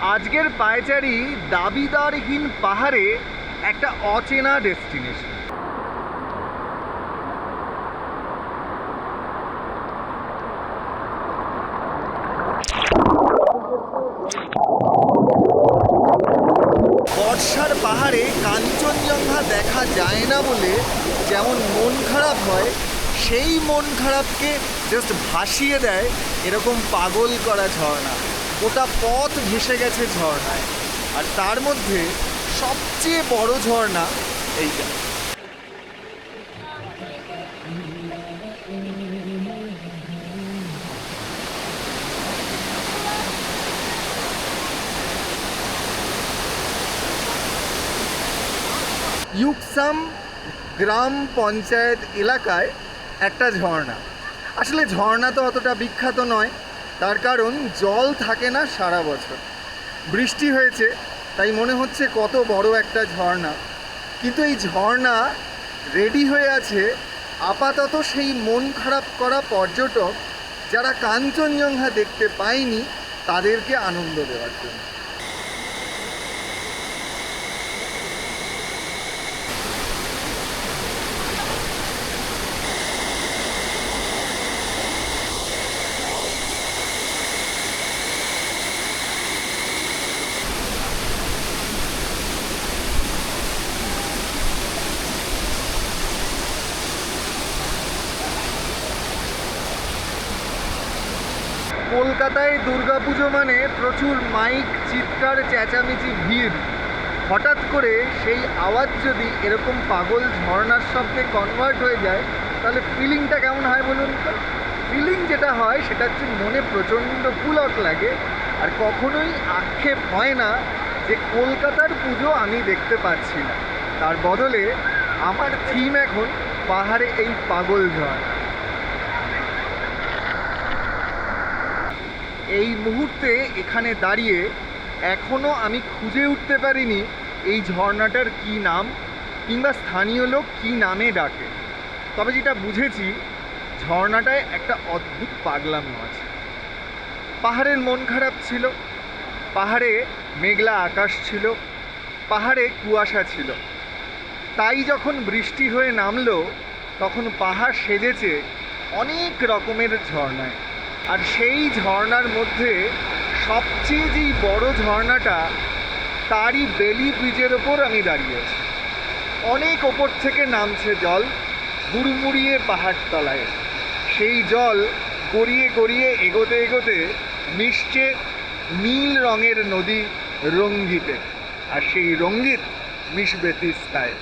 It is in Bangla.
আজকের পায়চারি দাবিদারহীন পাহাড়ে একটা অচেনা ডেস্টিনেশন। বর্ষার পাহাড়ে কাঞ্চনজঙ্ঘা দেখা যায় না বলে যেমন মন খারাপ হয়, সেই মন খারাপকে জাস্ট ভাসিয়ে দেয় এরকম পাগল করা ঝর্ণা। গোটা পথ ভেসে গেছে ঝর্ণায়, আর তার মধ্যে সবচেয়ে বড় ঝর্ণা এইটা। ইউকসাম গ্রাম পঞ্চায়েত এলাকায় একটা ঝর্ণা। আসলে ঝর্ণা তো অতটা বিখ্যাত নয়, তার কারণ জল থাকে না সারা বছর। বৃষ্টি হয়েছে তাই মনে হচ্ছে কত বড় একটা ঝর্ণা, কিন্তু এই ঝর্ণা রেডি হয়ে আছে আপাতত সেই মন খারাপ করা পর্যটক যারা কাঞ্চনজঙ্ঘা দেখতে পায়নি তাদেরকে আনন্দ দেওয়ার জন্য। কলকাতায় দুর্গাপুজো মানে প্রচুর মাইক, চিৎকার, চেঁচামেচি, ভিড়। হঠাৎ করে সেই আওয়াজ যদি এরকম পাগল ঝর্ণার শব্দে কনভার্ট হয়ে যায় তাহলে ফিলিংটা কেমন হয় বলুন তো? ফিলিং যেটা হয় সেটা হচ্ছে মনে প্রচণ্ড পুলক লাগে, আর কখনোই আক্ষেপ হয় না যে কলকাতার পুজো আমি দেখতে পাচ্ছি না। তার বদলে আমার থিম এখন পাহাড়ে এই পাগল ঝর্ণা। এই মুহূর্তে এখানে দাঁড়িয়ে এখনও আমি খুঁজে উঠতে পারিনি এই ঝর্ণাটার কী নাম, কিংবা স্থানীয় লোক কী নামে ডাকে। তবে যেটা বুঝেছি, ঝর্ণাটায় একটা অদ্ভুত পাগলামি আছে। পাহাড়ের মন খারাপ ছিল, পাহাড়ে মেঘলা আকাশ ছিল, পাহাড়ে কুয়াশা ছিল। তাই যখন বৃষ্টি হয়ে নামলো তখন পাহাড় সেজেছে অনেক রকমের ঝর্ণায়। আর সেই ঝর্ণার মধ্যে সবচেয়ে যেই বড় ঝর্ণাটা, তারই বেলি ব্রিজের ওপর আমি দাঁড়িয়ে আছি। অনেক ওপর থেকে নামছে জল হুড়মুড়িয়ে পাহাড়তলায়। সেই জল গড়িয়ে গড়িয়ে এগোতে এগোতে মিশছে নীল রঙের নদী রঙ্গিতে, আর সেই রঙ্গিত মিশবে তিস্তায়।